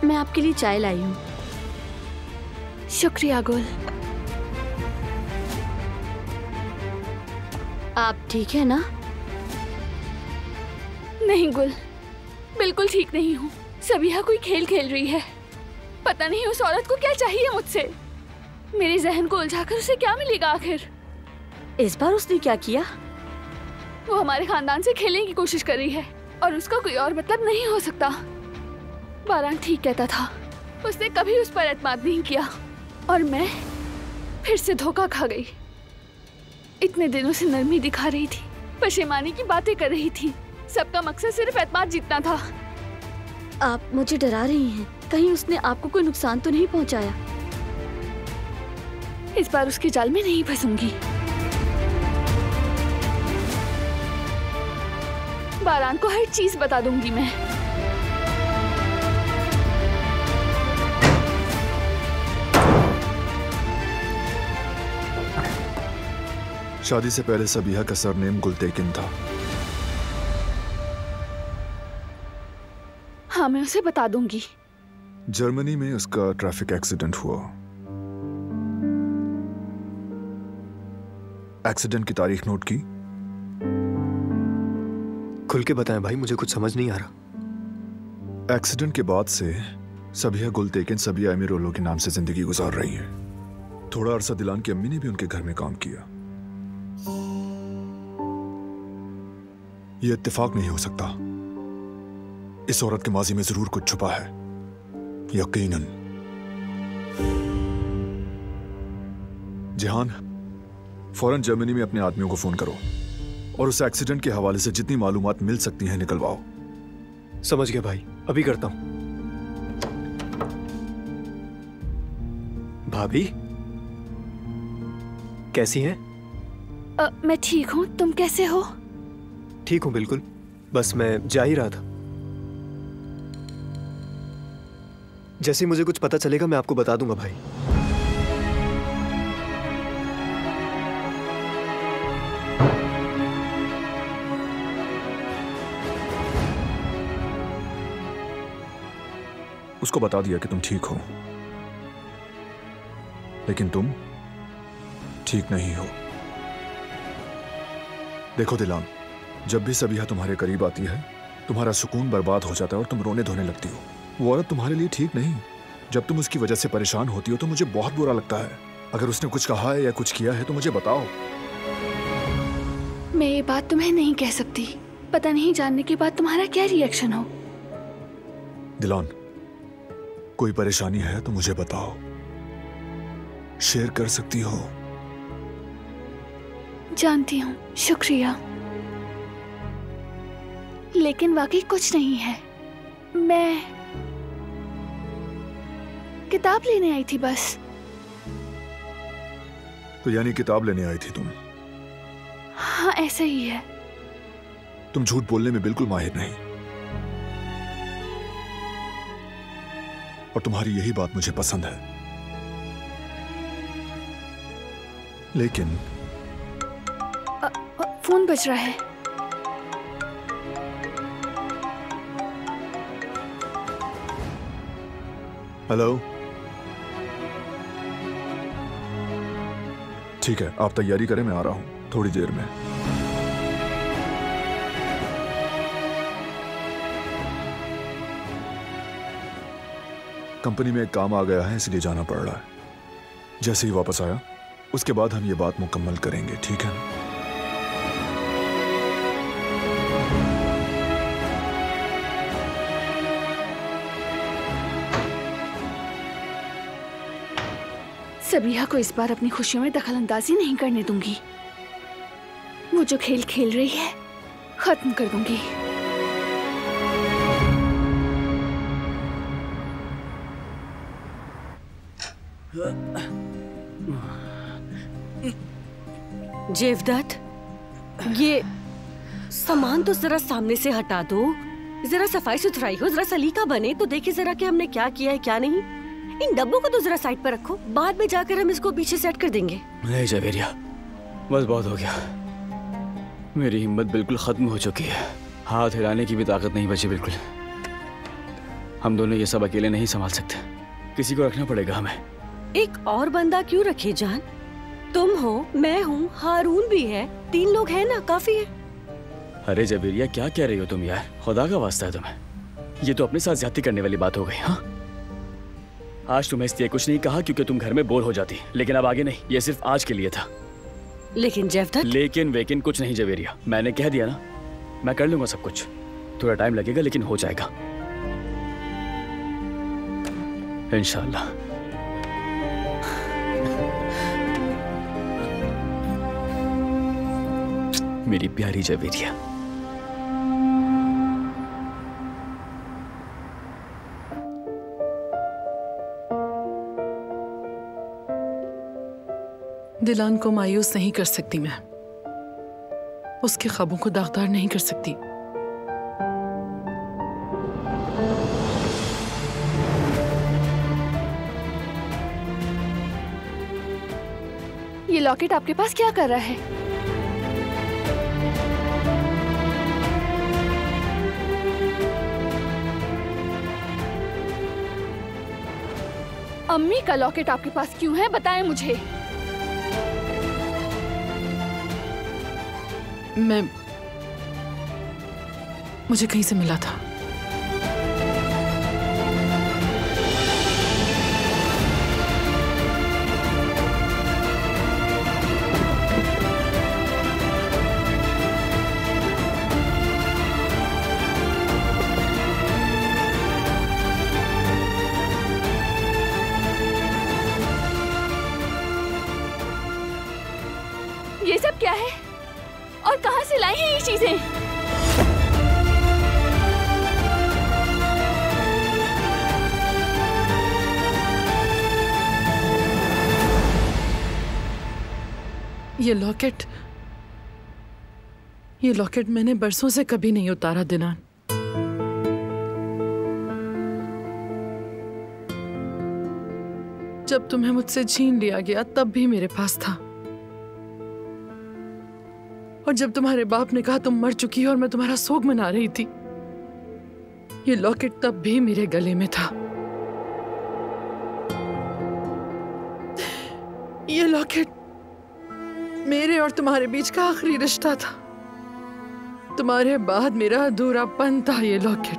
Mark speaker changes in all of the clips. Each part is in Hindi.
Speaker 1: मैं आपके लिए चाय लाई हूँ।
Speaker 2: शुक्रिया गुल।
Speaker 1: आप ठीक है ना?
Speaker 2: नहीं गुल, बिल्कुल ठीक नहीं हूँ। सबिहा कोई खेल खेल रही है। पता नहीं उस औरत को क्या चाहिए मुझसे। मेरे जहन को उलझाकर उसे क्या मिलेगा आखिर?
Speaker 1: इस बार उसने क्या किया?
Speaker 2: वो हमारे खानदान से खेलने की कोशिश कर रही है और उसका कोई और मतलब नहीं हो सकता। बारान ठीक कहता था, उसने कभी उस पर एतमाद नहीं किया और मैं फिर से धोखा खा गई। इतने दिनों से नरमी दिखा रही थी, पशेमानी की बातें कर रही थी। सबका मकसद सिर्फ एतमाद जीतना था।
Speaker 1: आप मुझे डरा रही हैं। कहीं उसने आपको कोई नुकसान तो नहीं पहुंचाया?
Speaker 2: इस बार उसके जाल में नहीं फंसूंगी। बारान को हर चीज बता दूंगी मैं।
Speaker 3: शादी से पहले सबिहा का सरनेम गुलतेकिन था।
Speaker 2: हाँ, मैं उसे बता दूंगी।
Speaker 3: जर्मनी में उसका ट्रैफिक एक्सीडेंट हुआ। एक्सीडेंट की तारीख नोट की?
Speaker 4: खुल के बताएं भाई, मुझे कुछ समझ नहीं आ रहा।
Speaker 3: एक्सीडेंट के बाद से सबिहा गुलतेकिन सबिया अमीरोलो के नाम से जिंदगी गुजार रही है। थोड़ा अरसा दिलान की अम्मी ने भी उनके घर में काम किया। यह इत्तेफाक नहीं हो सकता। इस औरत के माजी में जरूर कुछ छुपा है, यकीनन। जिहान, फौरन जर्मनी में अपने आदमियों को फोन करो और उस एक्सीडेंट के हवाले से जितनी मालूमात मिल सकती हैं निकलवाओ।
Speaker 4: समझ गया भाई, अभी करता हूं। भाभी कैसी हैं?
Speaker 2: मैं ठीक हूँ, तुम कैसे हो?
Speaker 4: ठीक हूं बिल्कुल, बस मैं जा ही रहा था। जैसे ही मुझे कुछ पता चलेगा मैं आपको बता दूंगा भाई।
Speaker 3: उसको बता दिया कि तुम ठीक हो, लेकिन तुम ठीक नहीं हो। देखो दिलान, जब भी सबिहा तुम्हारे करीब आती है तुम्हारा सुकून बर्बाद हो जाता है और तुम रोने धोने लगती हो। वो औरत तुम्हारे लिए ठीक नहीं। जब तुम उसकी वजह से परेशान होती हो तो मुझे बहुत बुरा लगता है। अगर उसने कुछ कहा है या कुछ किया है तो मुझे बताओ।
Speaker 2: मैं ये बात तुम्हें नहीं कह सकती। पता नहीं जानने के बाद तुम्हारा क्या रिएक्शन हो।
Speaker 3: दिलान, कोई परेशानी है तो मुझे बताओ, शेयर कर सकती हो।
Speaker 2: जानती हूँ, शुक्रिया, लेकिन वाकई कुछ नहीं है। मैं किताब लेने आई थी बस।
Speaker 3: तो यानी किताब लेने आई थी तुम?
Speaker 2: हाँ, ऐसा ही है।
Speaker 3: तुम झूठ बोलने में बिल्कुल माहिर नहीं, और तुम्हारी यही बात मुझे पसंद है। लेकिन
Speaker 2: फोन बज रहा है।
Speaker 3: हेलो, ठीक है, आप तैयारी करें, मैं आ रहा हूं थोड़ी देर में। कंपनी में एक काम आ गया है इसलिए जाना पड़ रहा है। जैसे ही वापस आया उसके बाद हम ये बात मुकम्मल करेंगे, ठीक है ना?
Speaker 2: सबिहा को इस बार अपनी खुशियों में दखल अंदाजी नहीं करने दूंगी। वो जो खेल खेल रही है खत्म कर दूंगी।
Speaker 5: जेवदत्त, ये सामान तो जरा सामने से हटा दो। जरा सफाई सुथराई हो, जरा सलीका बने तो देखे जरा कि हमने क्या किया है क्या नहीं। इन डब्बों को तो जरा साइड पर रखो, बाद में जाकर हम इसको पीछे सेट कर देंगे।
Speaker 6: नहीं जवेरिया, बस बहुत हो गया। मेरी हिम्मत बिल्कुल खत्म हो चुकी है। हाथ हिलाने की भी ताकत नहीं बची बिल्कुल। हम दोनों ये सब अकेले नहीं संभाल सकते, किसी को रखना पड़ेगा हमें।
Speaker 5: एक और बंदा क्यों रखे जान? तुम हो, मैं हूँ, हारून भी है, 3 लोग हैं ना, काफी है।
Speaker 6: अरे जबीरिया, क्या कह रही हो तुम यार? खुदा का वास्ता है तुम्हें, ये तो अपने साथ ज्यादती करने वाली बात हो गई। हाँ, आज तुम्हें इसलिए कुछ नहीं कहा क्योंकि तुम घर में बोर हो जाती, लेकिन अब आगे नहीं, ये सिर्फ आज के लिए था।
Speaker 5: लेकिन जेवदत,
Speaker 6: लेकिन वेकिन कुछ नहीं जबीरिया, मैंने कह दिया ना, मैं कर लूंगा सब कुछ। थोड़ा टाइम लगेगा लेकिन हो जाएगा इंशाल्लाह। मेरी प्यारी जबीरिया।
Speaker 7: दिलान को मायूस नहीं कर सकती मैं, उसके ख्वाबों को दागदार नहीं कर सकती।
Speaker 2: ये लॉकेट आपके पास क्या कर रहा है? अम्मी का लॉकेट आपके पास क्यों है, बताएं मुझे।
Speaker 7: मुझे कहीं से मिला था।
Speaker 2: ये सब क्या है और कहां से लाई हैं ये चीजें?
Speaker 7: ये लॉकेट मैंने बरसों से कभी नहीं उतारा दिलान। जब तुम्हें मुझसे छीन लिया गया तब भी मेरे पास था, और जब तुम्हारे बाप ने कहा तुम मर चुकी हो और मैं तुम्हारा सोग मना रही थी, ये लॉकेट तब भी मेरे गले में था। ये लॉकेट मेरे और तुम्हारे बीच का आखिरी रिश्ता था। तुम्हारे बाद मेरा अधूरापन था ये लॉकेट।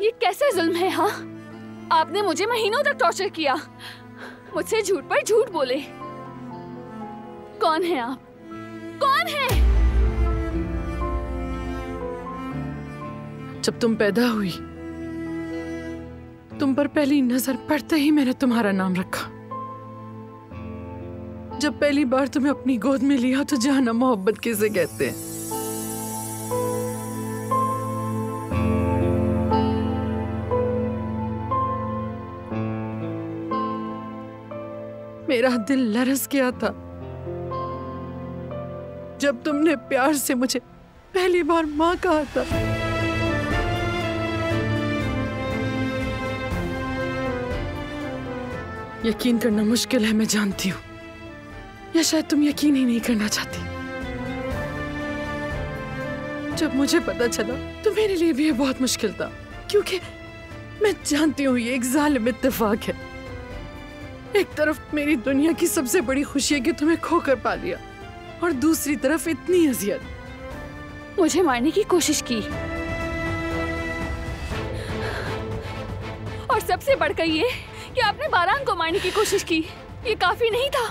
Speaker 2: ये कैसे जुल्म है? हाँ, आपने मुझे महीनों तक टॉर्चर किया, मुझसे झूठ पर झूठ बोले। कौन है आप? कौन है?
Speaker 7: जब तुम पैदा हुई, तुम पर पहली नजर पड़ते ही मैंने तुम्हारा नाम रखा। जब पहली बार तुम्हें अपनी गोद में लिया तो जाना मोहब्बत किसे कहते हैं। मेरा दिल लरस गया था जब तुमने प्यार से मुझे पहली बार मां कहा था। यकीन करना मुश्किल है, मैं जानती हूँ, या शायद तुम यकीन ही नहीं करना चाहती। जब मुझे पता चला तो मेरे लिए भी ये बहुत मुश्किल था, क्योंकि मैं जानती हूँ ये एक जालिम इत्तेफाक है। एक तरफ मेरी दुनिया की सबसे बड़ी खुशी है कि तुम्हें खोकर पा लिया, और दूसरी तरफ इतनी अजियत।
Speaker 2: मुझे मारने की कोशिश की, और सबसे बढ़कर ये कि आपने बारान को मारने की कोशिश की। ये काफी नहीं था,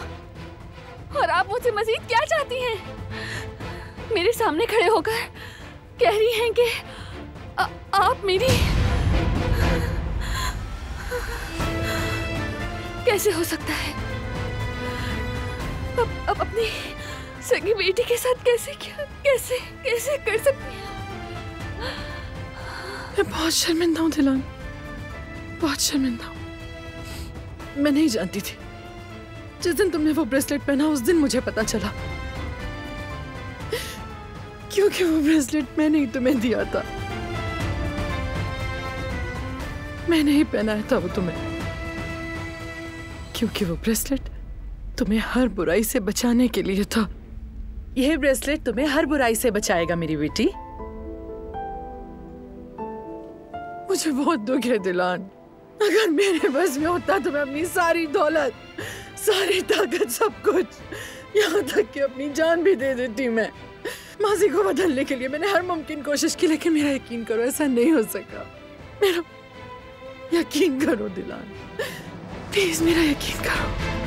Speaker 2: और आप मुझसे मजीद क्या चाहती हैं? मेरे सामने खड़े होकर कह रही हैं कि आप मेरी... कैसे हो सकता है? अब अपनी सगी बेटी के साथ कैसे कर सकती हैं?
Speaker 7: मैं बहुत शर्मिंदा हूँ दिलान, बहुत शर्मिंदा हूँ। मैं नहीं जानती थी। जिस दिन तुमने वो ब्रेसलेट पहना उस दिन मुझे पता चला, क्योंकि वो ब्रेसलेट मैंने ही तुम्हें दिया था। मैंने ही पहनाया था वो तुम्हें, क्योंकि वो ब्रेसलेट तुम्हें हर बुराई से बचाने के लिए था। यह ब्रेसलेट तुम्हें हर बुराई से बचाएगा मेरी बेटी। मुझे बहुत दुख है दिलान। अगर मेरे बस में होता तो मैं अपनी सारी दौलत, सारी ताकत, सब कुछ, यहाँ तक कि अपनी जान भी दे देती। मैं माजी को बदलने के लिए मैंने हर मुमकिन कोशिश की, लेकिन मेरा यकीन करो ऐसा नहीं हो सका। मेरा यकीन करो दिलान, प्लीज मेरा यकीन करो।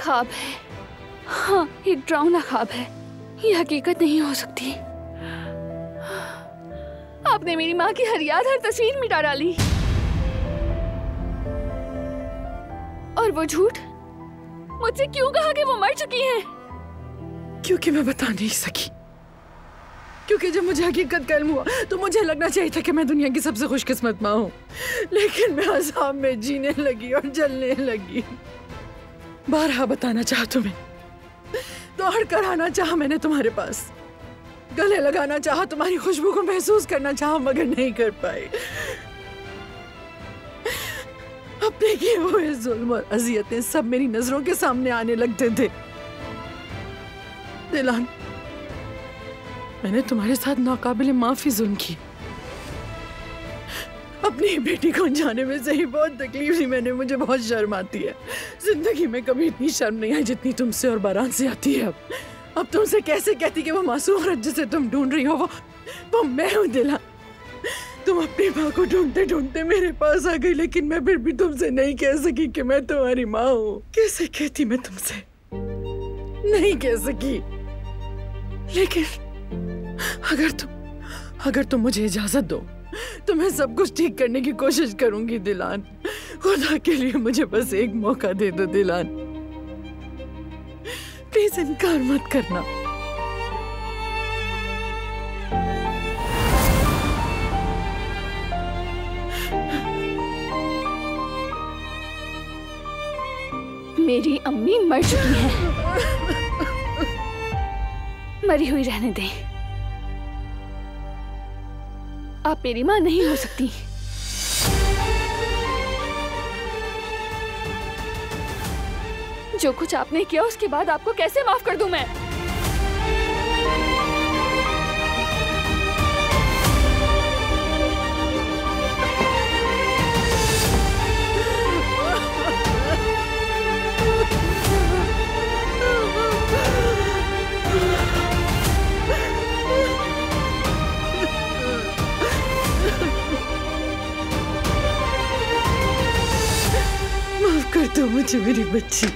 Speaker 2: ख्वाब है, हाँ एक डरावना ख्वाब है, ये हकीकत नहीं हो सकती। आपने मेरी माँ की हर याद, हर तस्वीर मिटा डाली। और वो झूठ मुझसे क्यों कहा कि वो मर चुकी हैं?
Speaker 7: क्योंकि मैं बता नहीं सकी। क्योंकि जब मुझे हकीकत का इल्म हुआ तो मुझे लगना चाहिए था कि मैं दुनिया की सबसे खुशकिस्मत माँ हूँ, लेकिन मैं अज़ाब में जीने लगी और जलने लगी। बारहा बताना चाहा तुम्हें, दौड़ कर आना चाहा मैंने तुम्हारे पास, गले लगाना चाहा, तुम्हारी खुशबू को महसूस करना चाहा, मगर नहीं कर पाई। अपने किए हुए जुल्म और अजियतें सब मेरी नजरों के सामने आने लगते थे। दिलान, मैंने तुम्हारे साथ नाकाबिले माफी जुल्म की। अपनी बेटी को जाने में से ही बहुत तकलीफ थी मैंने, मुझे बहुत शर्म आती है। जिंदगी में कभी इतनी शर्म नहीं आई जितनी तुमसे और बारान से आती है। अब तुमसे कैसे कहती कि वो मासूम औरत जिसे तुम ढूंढ रही हो वो मैं हूँ दिलान। तुम अपनी माँ को ढूंढते ढूंढते मेरे पास आ गई, लेकिन मैं फिर भी तुमसे नहीं कह सकी कि मैं तुम्हारी माँ हूँ। कैसे कहती मैं तुमसे, नहीं कह सकी। लेकिन अगर तुम मुझे इजाजत दो तो मैं सब कुछ ठीक करने की कोशिश करूंगी दिलान। खुदा के लिए मुझे बस एक मौका दे दो दिलान, प्लीज इनकार मत करना।
Speaker 2: मेरी अम्मी मर चुकी है, मरी हुई रहने दें। आप मेरी माँ नहीं हो सकती। जो कुछ आपने किया उसके बाद आपको कैसे माफ कर दूं मैं?
Speaker 7: माफ कर दो मुझे मेरी बच्ची।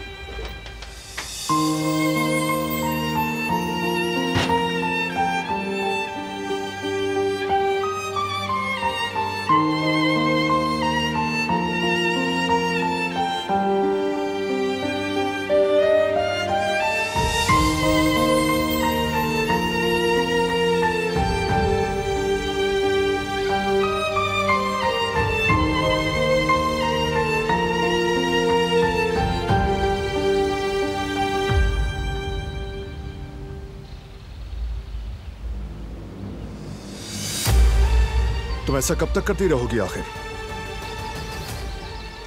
Speaker 3: तुम ऐसा कब तक करती रहोगी आखिर?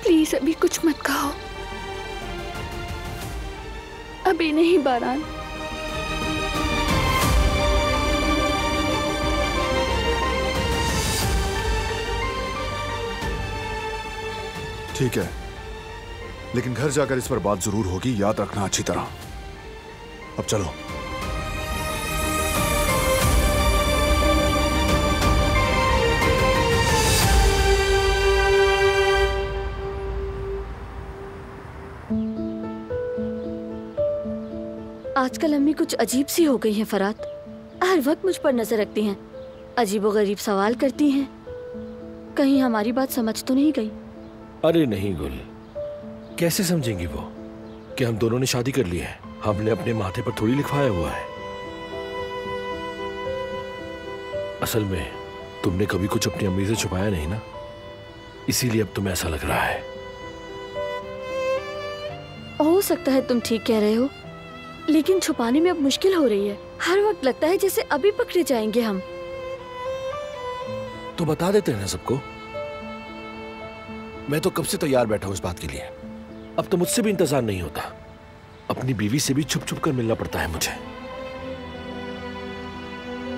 Speaker 2: प्लीज अभी कुछ मत कहो, अभी नहीं बारान।
Speaker 3: ठीक है, लेकिन घर जाकर इस पर बात जरूर होगी, याद रखना अच्छी तरह। अब चलो।
Speaker 1: आजकल अम्मी कुछ अजीब सी हो गई हैं फरात। हर वक्त मुझ पर नजर रखती हैं, अजीबोगरीब सवाल करती हैं। कहीं हमारी बात समझ तो नहीं गई?
Speaker 8: अरे नहीं गुल, कैसे समझेंगी वो कि हम दोनों ने शादी कर ली है? हमने अपने माथे पर थोड़ी लिखवाया हुआ है। असल में तुमने कभी कुछ अपनी अम्मी से छुपाया नहीं ना, इसीलिए अब तुम्हें ऐसा लग रहा है।
Speaker 1: हो सकता है तुम ठीक कह रहे हो, लेकिन छुपाने में अब मुश्किल हो रही है। हर वक्त लगता है जैसे अभी पकड़े जाएंगे हम।
Speaker 8: तो बता देते हैं ना सबको। मैं तो कब से तैयार बैठा हूं इस बात के लिए। अब तो मुझसे भी इंतजार नहीं होता। अपनी बीवी से भी छुप छुप कर मिलना पड़ता है मुझे।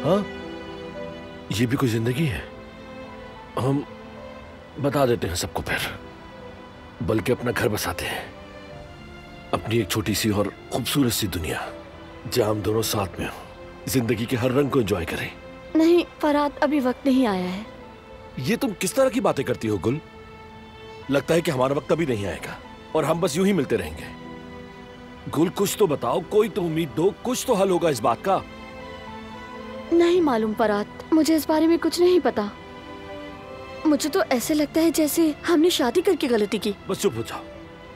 Speaker 8: हाँ, ये भी कोई जिंदगी है। हम बता देते हैं सबको, फिर बल्कि अपना घर बसाते हैं, अपनी एक छोटी सी और खूबसूरत सी दुनिया, जहां हम दोनों साथ में हो, जिंदगी के हर रंग को एंजॉय करें।
Speaker 1: नहीं फरहाद, अभी वक्त नहीं आया है।
Speaker 8: ये तुम किस तरह की बातें करती हो गुल? लगता है कि हमारा वक्त अभी नहीं आएगा और हम बस यूं ही मिलते रहेंगे। गुल कुछ तो बताओ, कोई तो उम्मीद दो, कुछ तो हल होगा इस बात का।
Speaker 1: नहीं मालूम फरहाद, मुझे इस बारे में कुछ नहीं पता। मुझे तो ऐसे लगता है जैसे हमने शादी करके गलती की।
Speaker 8: बस चुप हो जाओ,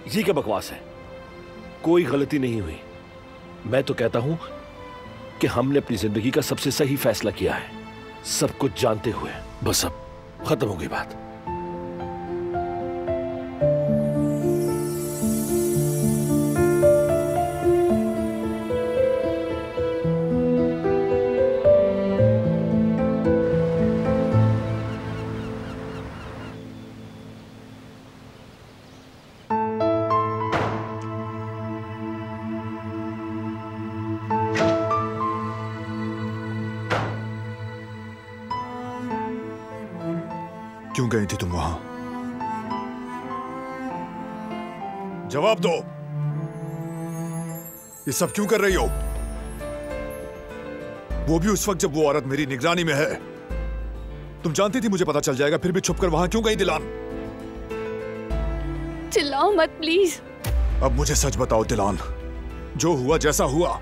Speaker 8: ये क्या बकवास है? कोई गलती नहीं हुई। मैं तो कहता हूं कि हमने अपनी जिंदगी का सबसे सही फैसला किया है, सब कुछ जानते हुए। बस अब खत्म हो गई बात।
Speaker 3: क्यों गई थी तुम वहां? जवाब दो। ये सब क्यों कर रही हो? वो भी उस वक्त जब वो औरत मेरी निगरानी में है। तुम जानती थी मुझे पता चल जाएगा, फिर भी छुपकर वहां क्यों गई दिलान?
Speaker 2: चिल्लाओ मत प्लीज।
Speaker 3: अब मुझे सच बताओ दिलान, जो हुआ जैसा हुआ।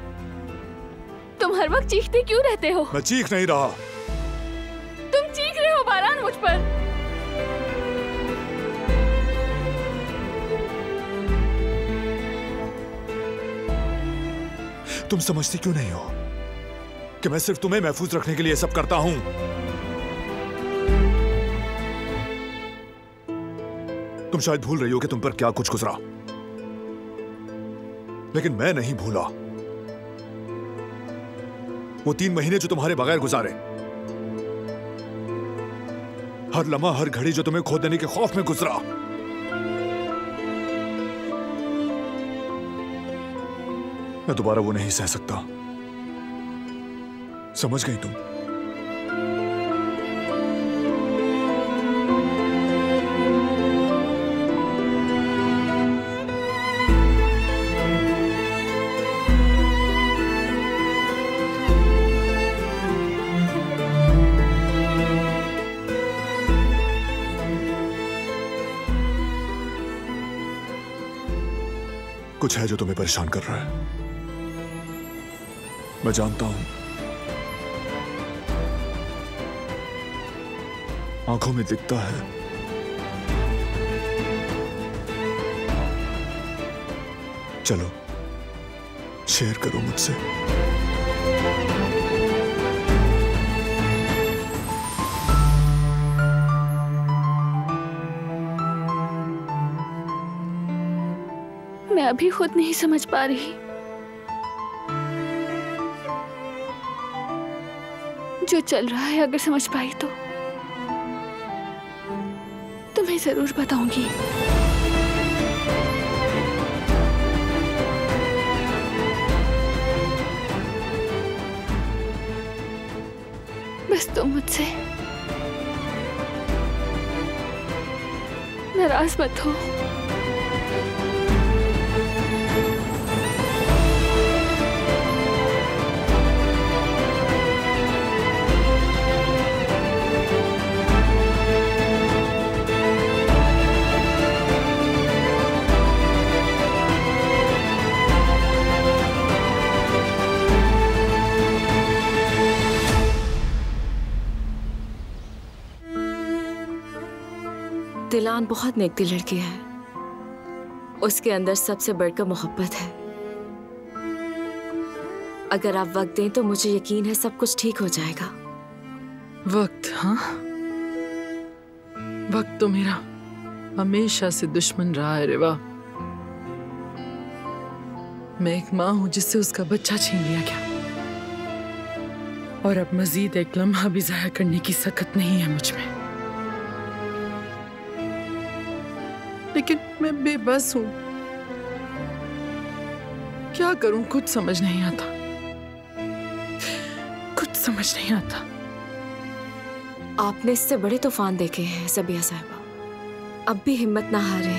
Speaker 2: तुम हर वक्त चीखते क्यों रहते हो?
Speaker 3: मैं चीख नहीं रहा।
Speaker 2: तुम चीख रहे हो बारान मुझ पर।
Speaker 3: तुम समझती क्यों नहीं हो कि मैं सिर्फ तुम्हें महफूज रखने के लिए सब करता हूं? तुम शायद भूल रही हो कि तुम पर क्या कुछ गुजरा, लेकिन मैं नहीं भूला। वो 3 महीने जो तुम्हारे बगैर गुजारे, हर लम्हा हर घड़ी जो तुम्हें खो देने के खौफ में गुजरा, मैं दोबारा वो नहीं सह सकता। समझ गई तुम? कुछ है जो तुम्हें परेशान कर रहा है, मैं जानता हूं। आंखों में दिखता है। चलो शेयर करो मुझसे।
Speaker 2: मैं अभी खुद नहीं समझ पा रही। जो चल रहा है अगर समझ पाई तो तुम्हें जरूर बताऊंगी। बस तुम मुझसे नाराज मत हो।
Speaker 5: दिलान बहुत नेक लड़की है, उसके अंदर सबसे बढ़कर मोहब्बत है। अगर आप वक्त दें तो मुझे यकीन है सब कुछ ठीक हो जाएगा।
Speaker 7: वक्त, हाँ, वक्त तो मेरा हमेशा से दुश्मन रहा है रिवा। मैं एक माँ हूं जिससे उसका बच्चा छीन लिया गया, और अब मजीद एक लम्हा भी जाया करने की सकत नहीं है मुझ में। लेकिन मैं बेबस हूं, क्या करूं कुछ समझ नहीं आता, कुछ समझ नहीं आता।
Speaker 9: आपने इससे बड़े तूफान देखे हैं ज़बिया साहिबा, अब भी हिम्मत ना हारे।